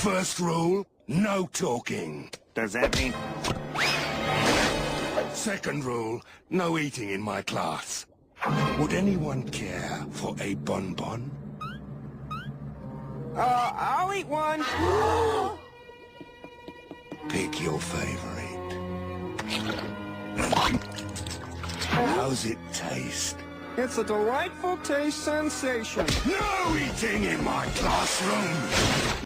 First rule, no talking. Does that mean... Second rule, no eating in my class. Would anyone care for a bonbon? I'll eat one. Pick your favorite. How's it taste? It's a delightful taste sensation. No eating in my classroom!